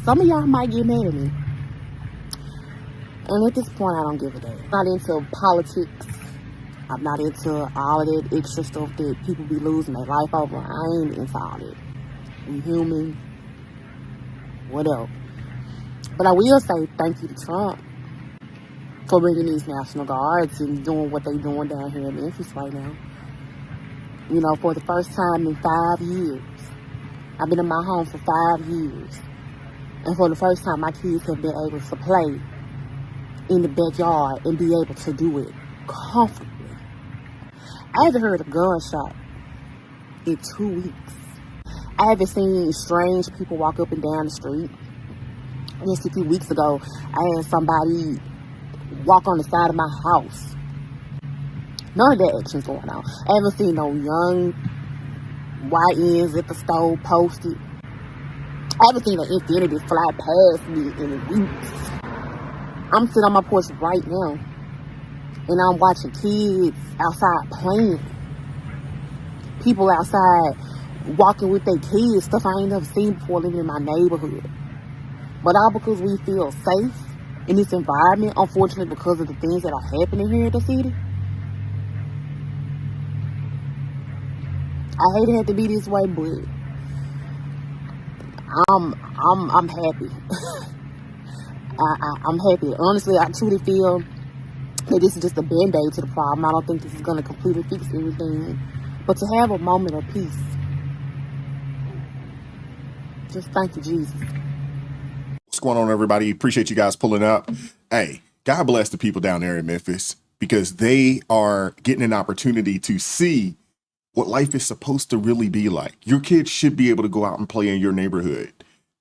Some of y'all might get mad at me. And at this point, I don't give a damn. I'm not into politics. I'm not into all of that extra stuff that people be losing their life over. I ain't into all that. We human. Whatever. But I will say thank you to Trump for bringing these National Guards and doing what they're doing down here in Memphis right now. You know, for the first time in 5 years. I've been in my home for 5 years. And for the first time, my kids have been able to play in the backyard and be able to do it comfortably. I haven't heard a gunshot in 2 weeks. I haven't seen strange people walk up and down the street. Just a few weeks ago, I had somebody walk on the side of my house. None of that action's going on. I haven't seen no young YNs at the store posted. I haven't seen an infinity fly past me in weeks. I'm sitting on my porch right now, and I'm watching kids outside playing. People outside walking with their kids, stuff I ain't never seen before living in my neighborhood. But all because we feel safe in this environment, unfortunately because of the things that are happening here in the city. I hate it had to be this way, but I'm happy. I'm happy. Honestly, I truly feel that this is just a band-aid to the problem. I don't think this is going to completely fix everything. But to have a moment of peace, just thank you, Jesus. What's going on, everybody? Appreciate you guys pulling up. Hey, God bless the people down there in Memphis, because they are getting an opportunity to see what life is supposed to really be like. Your kids should be able to go out and play in your neighborhood.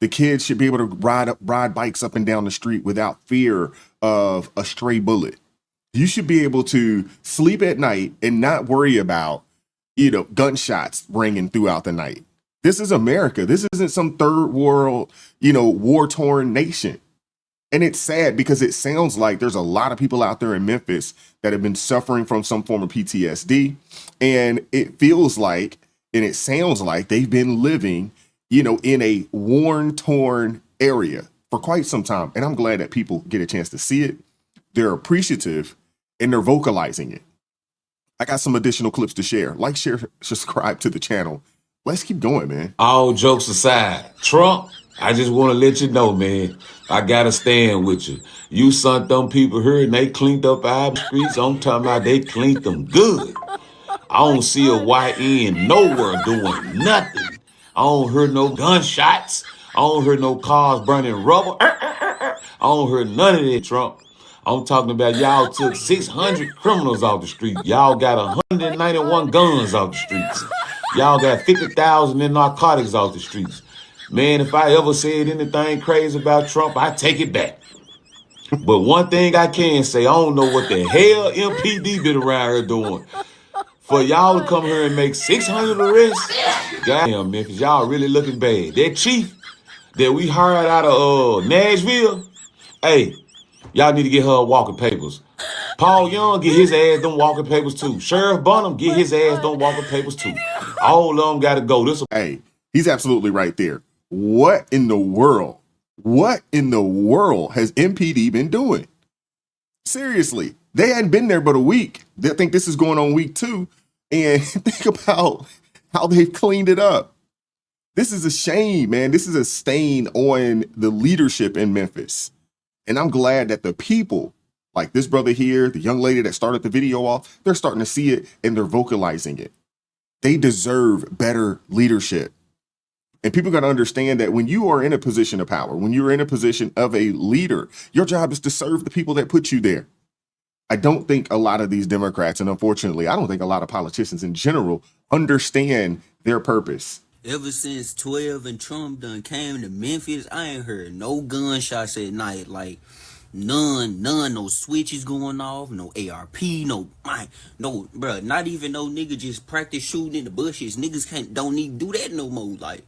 The kids should be able to ride bikes up and down the street without fear of a stray bullet. You should be able to sleep at night and not worry about, gunshots ringing throughout the night. This is America. This isn't some third world, war-torn nation. And it's sad because it sounds like there's a lot of people out there in Memphis that have been suffering from some form of PTSD. And it feels like, and it sounds like they've been living, in a worn-torn area for quite some time. And I'm glad that people get a chance to see it. They're appreciative and they're vocalizing it. I got some additional clips to share. Like, share, subscribe to the channel. Let's keep going, man. All jokes aside, Trump, I just want to let you know, man, I got to stand with you. You sent them people here and they cleaned up our streets. I'm talking about they cleaned them good. I don't see a YN nowhere doing nothing. I don't hear no gunshots. I don't hear no cars burning rubber. I don't hear none of that, Trump. I'm talking about y'all took 600 criminals off the street. Y'all got 191 guns off the streets. Y'all got 50,000 in narcotics off the streets. Man, if I ever said anything crazy about Trump, I take it back. But one thing I can say, I don't know what the hell MPD been around here doing. For y'all to come here and make 600 arrests, goddamn Memphis, y'all really looking bad. That chief that we hired out of Nashville, hey, y'all need to get her walking papers. Paul Young, get his ass them walking papers too. Sheriff Bonham, get his ass them walking papers too. All of them got to go. Hey, he's absolutely right there. What in the world has MPD been doing? Seriously, they hadn't been there but a week. They think this is going on week 2. And think about how they've cleaned it up. This is a shame, man. This is a stain on the leadership in Memphis. And I'm glad that the people, like this brother here, the young lady that started the video off, they're starting to see it and they're vocalizing it. They deserve better leadership. And people got to understand that when you are in a position of power, when you're in a position of a leader, your job is to serve the people that put you there. I don't think a lot of these Democrats, and unfortunately, I don't think a lot of politicians in general understand their purpose. Ever since 12 and Trump done came to Memphis, I ain't heard no gunshots at night. Like, none, no switches going off, no ARP, no, bro, not even no nigga just practice shooting in the bushes. Niggas don't need to do that no more. Like,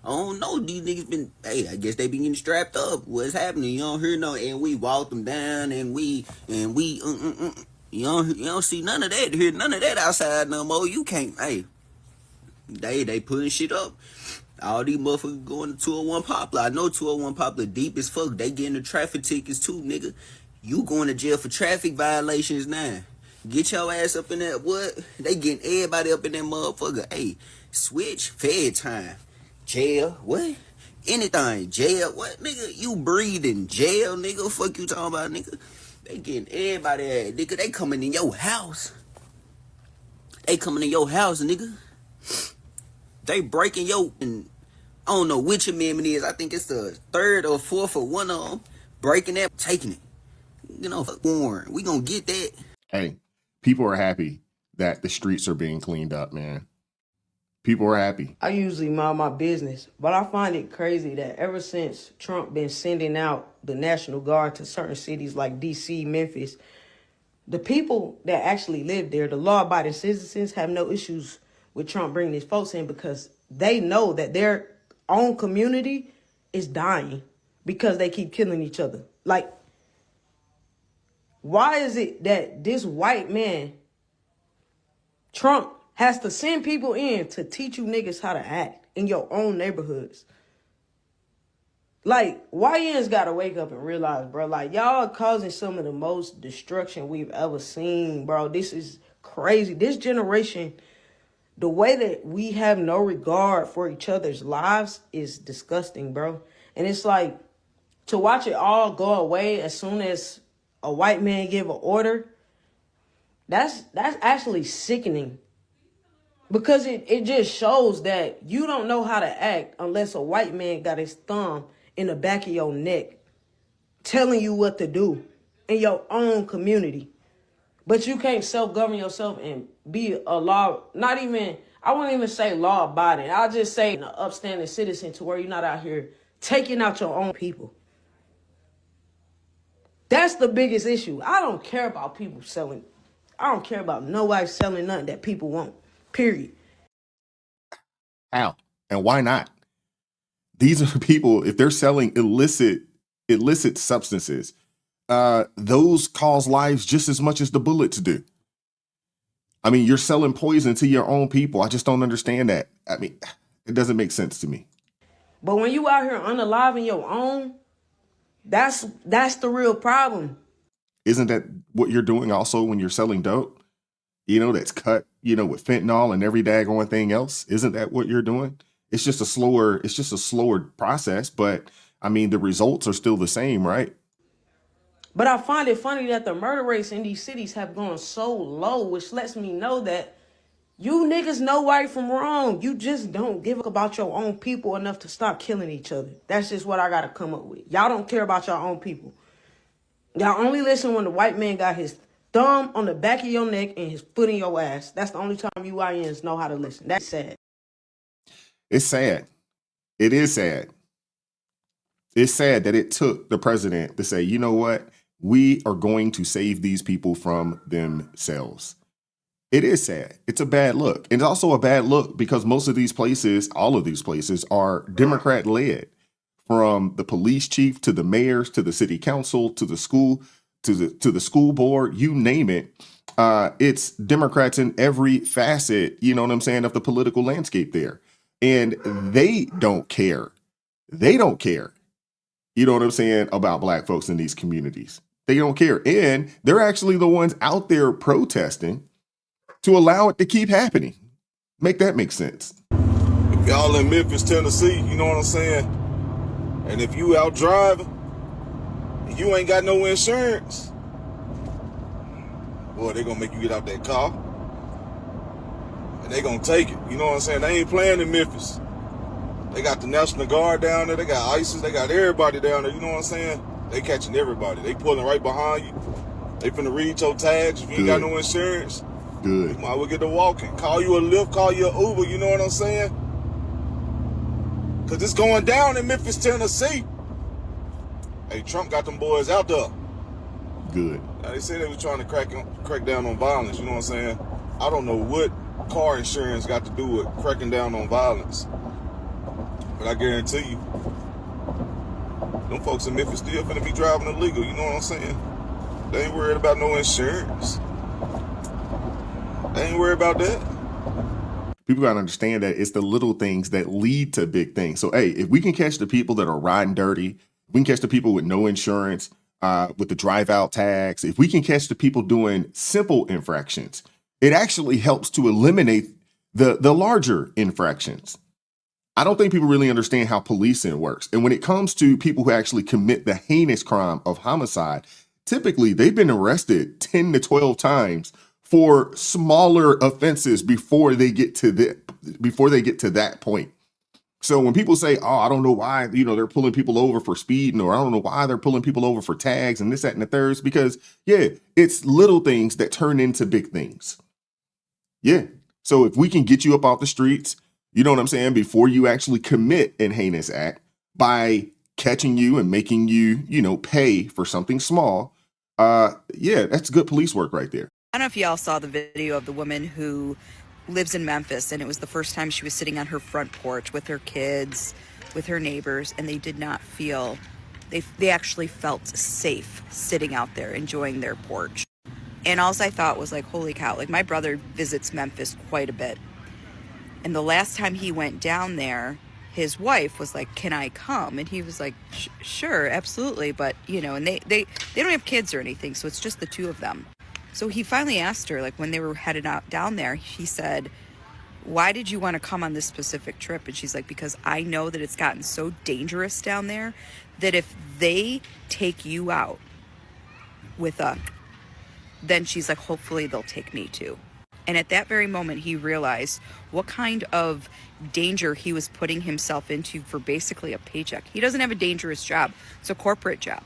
I don't know, these niggas been, hey, I guess they been getting strapped up. What's happening? You don't hear no, and we walk them down, and we, you don't see none of that, hear none of that outside no more. You can't, hey, they putting shit up. All these motherfuckers going to 201 Poplar. I know 201 Poplar deep as fuck. They getting the traffic tickets too, nigga. You going to jail for traffic violations now. Get your ass up in that, what? They getting everybody up in that motherfucker. Hey, switch, fed time. Jail, what? Anything, jail, what, nigga? You breathing jail, nigga? Fuck you talking about, nigga? They getting everybody at, nigga. They coming in your house. They coming in your house, nigga. They breaking your, and I don't know which amendment is. I think it's the third or fourth or one of them. Breaking that, taking it. You know, fuck Warren. We gonna get that. Hey, people are happy that the streets are being cleaned up, man. People are happy. I usually mind my business, but I find it crazy that ever since Trump been sending out the National Guard to certain cities like D.C., Memphis, the people that actually live there, the law-abiding citizens, have no issues with Trump bringing these folks in because they know that their own community is dying because they keep killing each other. Like, why is it that this white man, Trump, has to send people in to teach you niggas how to act in your own neighborhoods? Like, YNs gotta wake up and realize, bro, like, y'all are causing some of the most destruction we've ever seen, bro. This is crazy. This generation, the way that we have no regard for each other's lives is disgusting, bro. And it's like, to watch it all go away as soon as a white man give an order, that's actually sickening. Because it just shows that you don't know how to act unless a white man got his thumb in the back of your neck telling you what to do in your own community. But you can't self-govern yourself and be a law, not even, I wouldn't even say law-abiding. I'll just say an upstanding citizen to where you're not out here taking out your own people. That's the biggest issue. I don't care about people selling. I don't care about nobody selling nothing that people want. Period. How? And why not? These are people, if they're selling illicit substances, those cause lives just as much as the bullets do. I mean, you're selling poison to your own people. I just don't understand that. I mean, it doesn't make sense to me. But when you out here unaliving your own, that's the real problem. Isn't that what you're doing also when you're selling dope? You know, that's cut, you know, with fentanyl and every daggone thing else. Isn't that what you're doing? It's just a slower process, but I mean, the results are still the same, right? But I find it funny that the murder rates in these cities have gone so low, which lets me know that you niggas know right from wrong. You just don't give a about your own people enough to stop killing each other. That's just what I got to come up with. Y'all don't care about your own people. Y'all only listen when the white man got his thumb on the back of your neck and his foot in your ass. That's the only time you YNs know how to listen. That's sad. It's sad. It is sad. It's sad that it took the president to say, you know what? We are going to save these people from themselves. It is sad. It's a bad look. And it's also a bad look because most of these places, all of these places are Democrat led, from the police chief to the mayors, to the city council, to the school, to the school board, you name it. It's Democrats in every facet, you know what I'm saying, of the political landscape there. And they don't care. They don't care. You know what I'm saying, about black folks in these communities. They don't care. And they're actually the ones out there protesting to allow it to keep happening. Make that make sense. If y'all in Memphis, Tennessee, you know what I'm saying? And if you out driving, and you ain't got no insurance, boy, they gonna make you get out that car. And they gonna take it. You know what I'm saying? They ain't playing in Memphis. They got the National Guard down there. They got ISIS. They got everybody down there. You know what I'm saying? They catching everybody. They pulling right behind you. They finna read your tags. If you ain't got no insurance, Good. you might well get to walking. Call you a Lyft, call you an Uber. You know what I'm saying? Because it's going down in Memphis, Tennessee. Hey, Trump got them boys out there. Good. Now, they say they were trying to crack down on violence. You know what I'm saying? I don't know what car insurance got to do with cracking down on violence. But I guarantee you, them folks in Memphis still finna be driving illegal. You know what I'm saying? They ain't worried about no insurance. They ain't worried about that. People got to understand that it's the little things that lead to big things. So, hey, if we can catch the people that are riding dirty, if we can catch the people with no insurance, with the drive out tags, if we can catch the people doing simple infractions, it actually helps to eliminate the larger infractions. I don't think people really understand how policing works. And when it comes to people who actually commit the heinous crime of homicide, typically they've been arrested 10 to 12 times for smaller offenses before they get to that point. So when people say, oh, I don't know why, they're pulling people over for speeding, or I don't know why they're pulling people over for tags and this, that, and the third, it's because, it's little things that turn into big things. Yeah. So if we can get you up off the streets, you know what I'm saying, before you actually commit an heinous act by catching you and making you, pay for something small, that's good police work right there. I don't know if y'all saw the video of the woman who lives in Memphis, and it was the first time she was sitting on her front porch with her kids, with her neighbors, and they did not feel, they actually felt safe sitting out there enjoying their porch. And all I thought was like, holy cow, like my brother visits Memphis quite a bit. And the last time he went down there, his wife was like, can I come? And he was like, sure, absolutely. But, and they don't have kids or anything, so it's just the two of them. So he finally asked her, like when they were headed out down there, he said, why did you want to come on this specific trip? And she's like, because I know that it's gotten so dangerous down there that if they take you out with then she's like, hopefully they'll take me too. And at that very moment, he realized what kind of danger he was putting himself into for basically a paycheck. He doesn't have a dangerous job. It's a corporate job.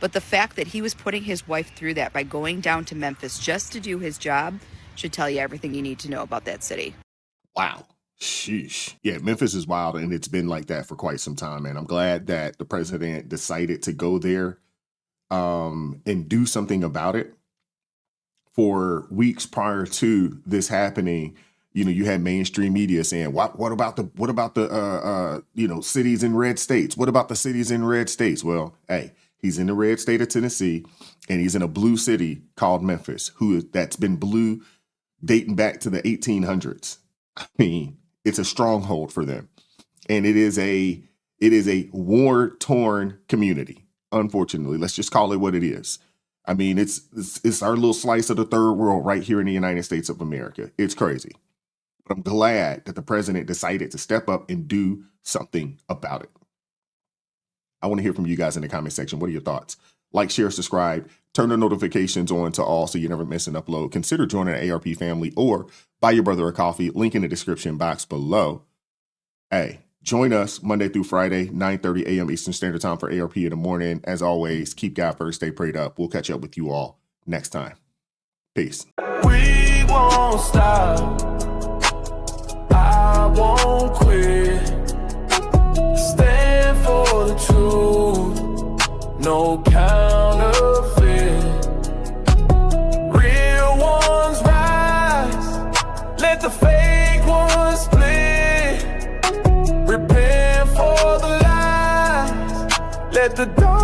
But the fact that he was putting his wife through that by going down to Memphis just to do his job should tell you everything you need to know about that city. Wow. Sheesh. Yeah, Memphis is wild, and it's been like that for quite some time, man. I'm glad that the president decided to go there and do something about it. For weeks prior to this happening, you had mainstream media saying, what about the cities in red states? What about the cities in red states? Well, hey, he's in the red state of Tennessee, and he's in a blue city called Memphis, that's been blue dating back to the 1800s. I mean, it's a stronghold for them, and it is a war-torn community. Unfortunately, let's just call it what it is. I mean, it's our little slice of the third world right here in the United States of America. It's crazy. But I'm glad that the president decided to step up and do something about it. I want to hear from you guys in the comment section. What are your thoughts? Like, share, subscribe, turn the notifications on to all so you never miss an upload. Consider joining the ARP family or buy your brother a coffee. Link in the description box below. Hey, join us Monday through Friday, 9:30 a.m. Eastern Standard Time for ARP in the morning. As always, keep God first, stay prayed up. We'll catch up with you all next time. Peace. We won't stop. I won't quit. Stand for the truth. No counterfeit. Real ones rise. Let the fake ones split. Repent for the lies. Let the dark